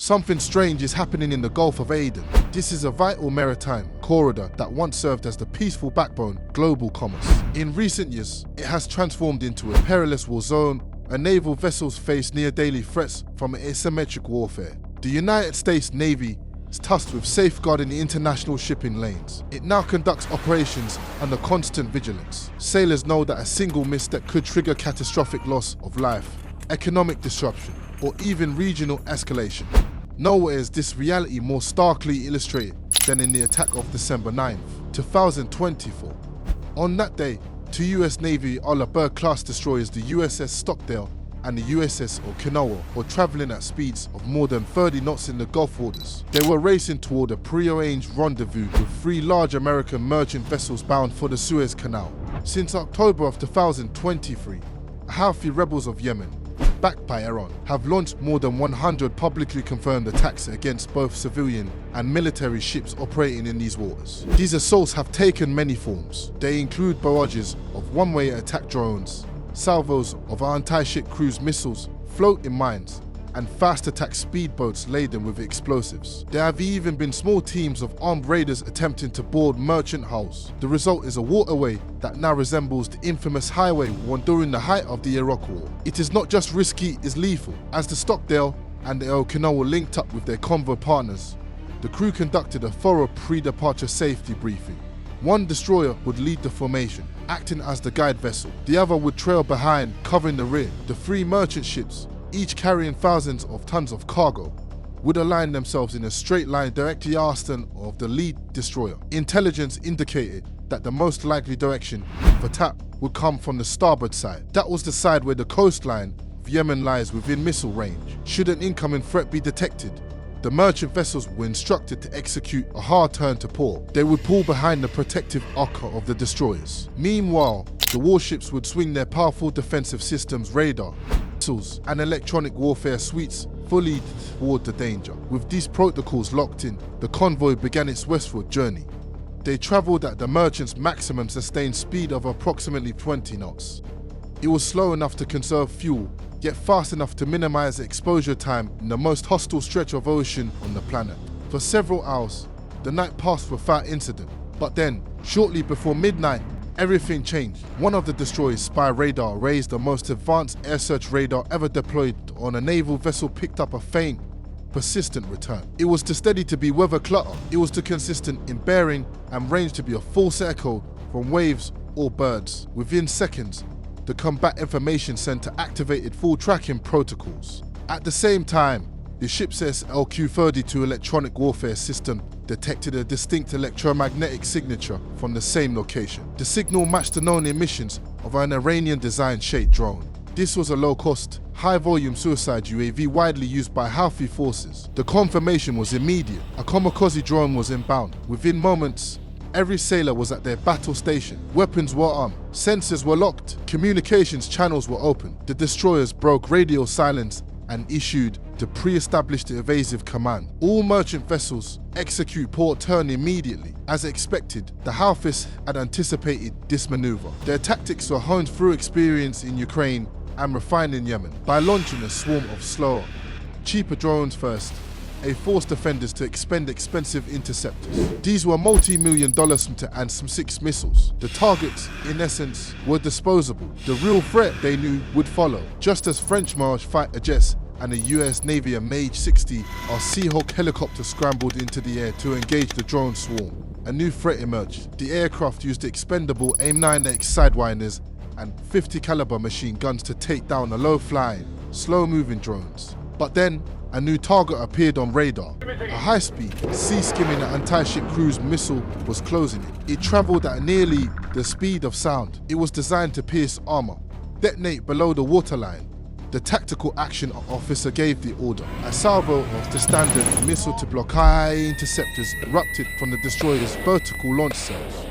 something strange is happening in the Gulf of Aden. This is a vital maritime corridor that once served as the peaceful backbone of global commerce. In recent years, it has transformed into a perilous war zone, and naval vessels face near daily threats from asymmetric warfare. The United States Navy is tasked with safeguarding the international shipping lanes. It now conducts operations under constant vigilance. Sailors know that a single misstep could trigger catastrophic loss of life, economic disruption, or even regional escalation. Nowhere is this reality more starkly illustrated than in the attack of December 9th, 2024. On that day, two US Navy Iran-class destroyers, the USS Stockdale and the USS Okinawa, were traveling at speeds of more than 30 knots in the Gulf waters. They were racing toward a prearranged rendezvous with three large American merchant vessels bound for the Suez Canal. Since October of 2023, Houthi rebels of Yemen, backed by Iran, have launched more than 100 publicly confirmed attacks against both civilian and military ships operating in these waters. These assaults have taken many forms. They include barrages of one-way attack drones, salvos of anti-ship cruise missiles, floating mines, and fast attack speedboats laden with explosives. There have even been small teams of armed raiders attempting to board merchant hulls. The result is a waterway that now resembles the infamous highway worn during the height of the Iraq War. It is not just risky, it's lethal. As the Stockdale and the Okinawa linked up with their convoy partners, the crew conducted a thorough pre-departure safety briefing. One destroyer would lead the formation, acting as the guide vessel. The other would trail behind, covering the rear. The three merchant ships, each carrying thousands of tons of cargo, would align themselves in a straight line directly astern of the lead destroyer. Intelligence indicated that the most likely direction for attack would come from the starboard side. That was the side where the coastline of Yemen lies within missile range. Should an incoming threat be detected, the merchant vessels were instructed to execute a hard turn to port. They would pull behind the protective arc of the destroyers. Meanwhile, the warships would swing their powerful defensive systems, radar, missiles, and electronic warfare suites fully toward the danger. With these protocols locked in, the convoy began its westward journey. They traveled at the merchant's maximum sustained speed of approximately 20 knots. It was slow enough to conserve fuel, yet fast enough to minimize exposure time in the most hostile stretch of ocean on the planet. For several hours, the night passed without incident. But then, shortly before midnight, everything changed. One of the destroyers' spy radar raised the most advanced air search radar ever deployed on a naval vessel picked up a faint, persistent return. It was too steady to be weather clutter. It was too consistent in bearing and range to be a false echo from waves or birds. Within seconds, the Combat Information Center activated full tracking protocols. At the same time, the ship's LQ-32 electronic warfare system detected a distinct electromagnetic signature from the same location. The signal matched the known emissions of an Iranian-designed Shahed drone. This was a low-cost, high-volume suicide UAV widely used by Houthi forces. The confirmation was immediate. A kamikaze drone was inbound. Within moments, every sailor was at their battle station. Weapons were armed, sensors were locked, communications channels were open. The destroyers broke radio silence and issued the pre-established evasive command. All merchant vessels execute port turn immediately. As expected, the Houthis had anticipated this maneuver. Their tactics were honed through experience in Ukraine and refined in Yemen. By launching a swarm of slower, cheaper drones first, they forced defenders to expend expensive interceptors. These were multi-million dollar and some 6 missiles. The targets, in essence, were disposable. The real threat, they knew, would follow. Just as French March fighter jets and the US Navy MH-60 or Seahawk helicopters scrambled into the air to engage the drone swarm, a new threat emerged. The aircraft used expendable AIM-9X sidewinders and .50 caliber machine guns to take down the low-flying, slow-moving drones. But then, a new target appeared on radar. A high-speed, sea-skimming anti-ship cruise missile was closing it. It traveled at nearly the speed of sound. It was designed to pierce armor, detonate below the waterline. The tactical action officer gave the order. A salvo of the standard missile to block high interceptors erupted from the destroyer's vertical launch cells.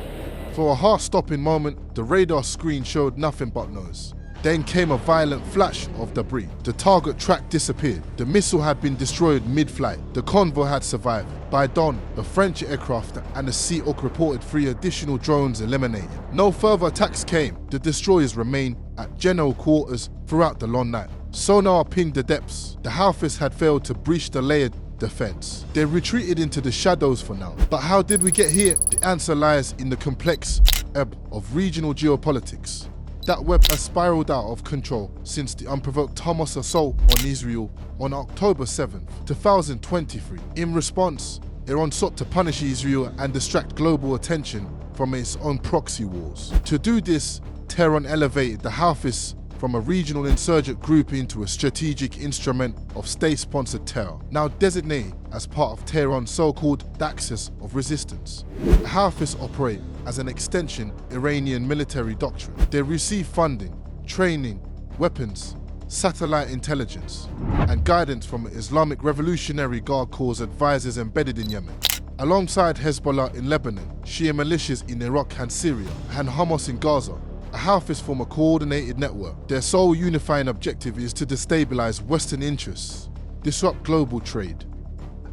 For a heart-stopping moment, the radar screen showed nothing but noise. Then came a violent flash of debris. The target track disappeared. The missile had been destroyed mid-flight. The convoy had survived. By dawn, the French aircraft and the Seahawk reported 3 additional drones eliminated. No further attacks came. The destroyers remained at general quarters throughout the long night. Sonar pinged the depths. The Houthis had failed to breach the layered defense. They retreated into the shadows for now. But how did we get here? The answer lies in the complex web of regional geopolitics. That web has spiraled out of control since the unprovoked Hamas assault on Israel on October 7th, 2023. In response, Iran sought to punish Israel and distract global attention from its own proxy wars. To do this, Tehran elevated the Houthis from a regional insurgent group into a strategic instrument of state-sponsored terror, now designated as part of Tehran's so-called axis of resistance. The Houthis operate as an extension Iranian military doctrine. They receive funding, training, weapons, satellite intelligence, and guidance from Islamic Revolutionary Guard Corps advisors embedded in Yemen. Alongside Hezbollah in Lebanon, Shia militias in Iraq and Syria, and Hamas in Gaza, the Houthis form a coordinated network. Their sole unifying objective is to destabilize Western interests, disrupt global trade,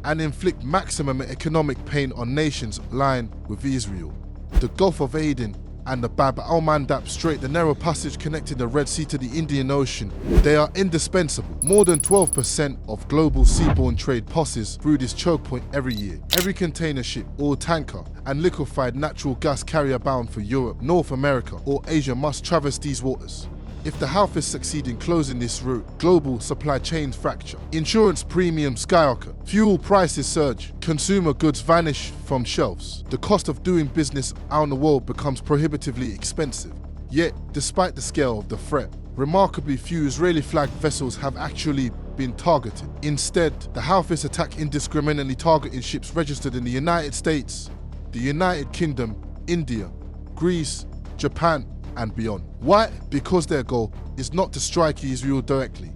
and inflict maximum economic pain on nations aligned with Israel. The Gulf of Aden and the Bab al-Mandab Strait, the narrow passage connecting the Red Sea to the Indian Ocean, they are indispensable. More than 12% of global seaborne trade passes through this choke point every year. Every container ship, oil tanker, and liquefied natural gas carrier bound for Europe, North America, or Asia must traverse these waters. If the Houthis succeed in closing this route, global supply chains fracture, insurance premiums skyrocket, fuel prices surge, consumer goods vanish from shelves. The cost of doing business around the world becomes prohibitively expensive. Yet, despite the scale of the threat, remarkably few Israeli-flagged vessels have actually been targeted. Instead, the Houthis attack indiscriminately, targeting ships registered in the United States, the United Kingdom, India, Greece, Japan, and beyond. Why? Because their goal is not to strike Israel directly,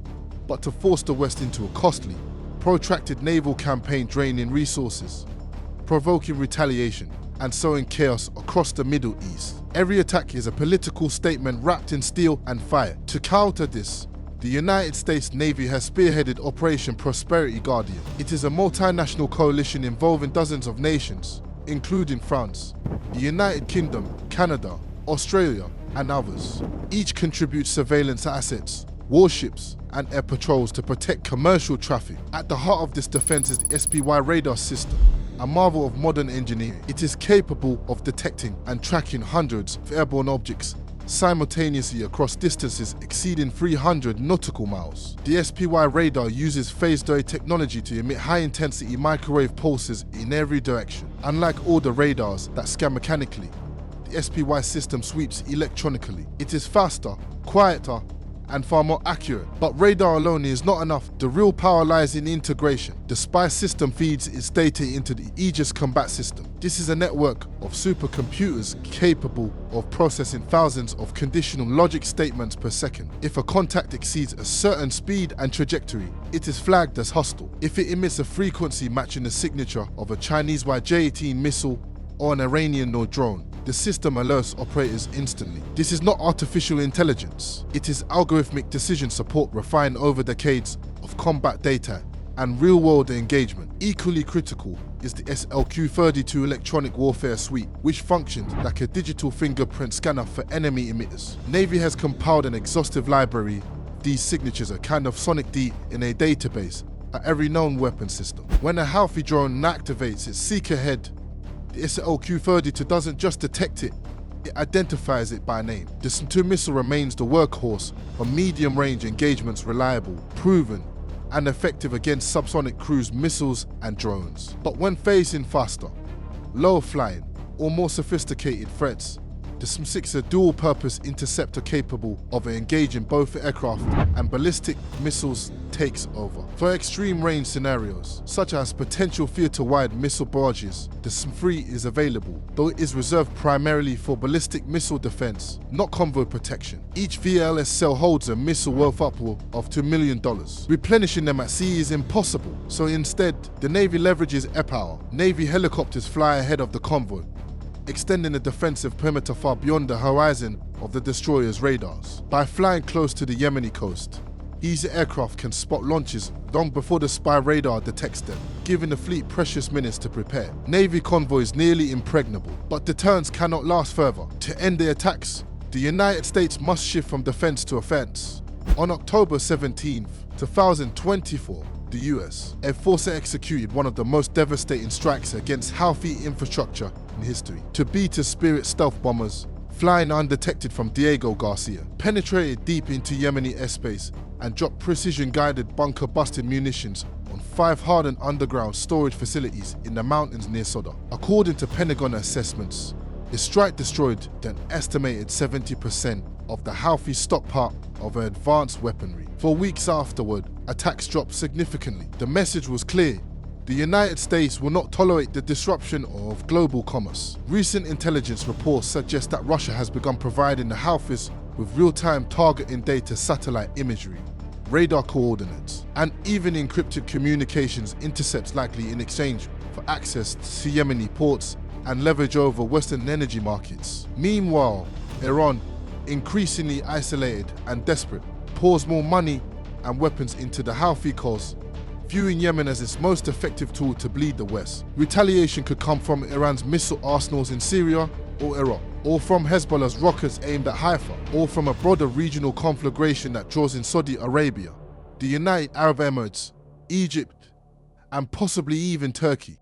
but to force the West into a costly, protracted naval campaign draining resources, provoking retaliation, and sowing chaos across the Middle East. Every attack is a political statement wrapped in steel and fire. To counter this, the United States Navy has spearheaded Operation Prosperity Guardian. It is a multinational coalition involving dozens of nations, including France, the United Kingdom, Canada, Australia, and others. Each contributes surveillance assets, warships, and air patrols to protect commercial traffic. At the heart of this defense is the SPY radar system, a marvel of modern engineering. It is capable of detecting and tracking hundreds of airborne objects simultaneously across distances exceeding 300 nautical miles. The SPY radar uses phased array technology to emit high-intensity microwave pulses in every direction. Unlike all the radars that scan mechanically, the SPY system sweeps electronically. It is faster, quieter, and far more accurate. But radar alone is not enough. The real power lies in integration. The spy system feeds its data into the Aegis combat system. This is a network of supercomputers capable of processing thousands of conditional logic statements per second. If a contact exceeds a certain speed and trajectory, it is flagged as hostile. If it emits a frequency matching the signature of a Chinese YJ-18 missile or an Iranian drone, the system alerts operators instantly. This is not artificial intelligence. It is algorithmic decision support refined over decades of combat data and real-world engagement. Equally critical is the SLQ-32 electronic warfare suite, which functions like a digital fingerprint scanner for enemy emitters. Navy has compiled an exhaustive library. These signatures are kind of sonic D in a database at every known weapon system. When a Houthi drone activates its seeker head, the SLQ-32 doesn't just detect it, it identifies it by name. The S-2 missile remains the workhorse of medium-range engagements, reliable, proven, and effective against subsonic cruise missiles and drones. But when facing faster, lower-flying, or more sophisticated threats, the SM-6 is a dual-purpose interceptor capable of engaging both aircraft and ballistic missiles takes over. For extreme range scenarios, such as potential theater-wide missile barrages, the SM-3 is available, though it is reserved primarily for ballistic missile defense, not convoy protection. Each VLS cell holds a missile worth upward of $2 million. Replenishing them at sea is impossible, so instead, the Navy leverages air power. Navy helicopters fly ahead of the convoy, extending the defensive perimeter far beyond the horizon of the destroyer's radars. By flying close to the Yemeni coast, easy aircraft can spot launches long before the spy radar detects them, giving the fleet precious minutes to prepare. Navy convoys nearly impregnable, but deterrence cannot last further. To end the attacks, the United States must shift from defense to offense. On October 17, 2024, the US. Enforcer executed one of the most devastating strikes against Houthi infrastructure in history. To beat Spirit stealth bombers, flying undetected from Diego Garcia, penetrated deep into Yemeni airspace and dropped precision-guided bunker-busted munitions on 5 hardened underground storage facilities in the mountains near Soda. According to Pentagon assessments, the strike destroyed an estimated 70% of the Houthi stockpile of advanced weaponry. For weeks afterward, attacks dropped significantly. The message was clear: the United States will not tolerate the disruption of global commerce. Recent intelligence reports suggest that Russia has begun providing the Houthis with real-time targeting data, satellite imagery, radar coordinates, and even encrypted communications intercepts, likely in exchange for access to Yemeni ports and leverage over Western energy markets. Meanwhile, Iran, increasingly isolated and desperate, pours more money and weapons into the Houthi cause, viewing Yemen as its most effective tool to bleed the West. Retaliation could come from Iran's missile arsenals in Syria or Iraq, or from Hezbollah's rockets aimed at Haifa, or from a broader regional conflagration that draws in Saudi Arabia, the United Arab Emirates, Egypt, and possibly even Turkey.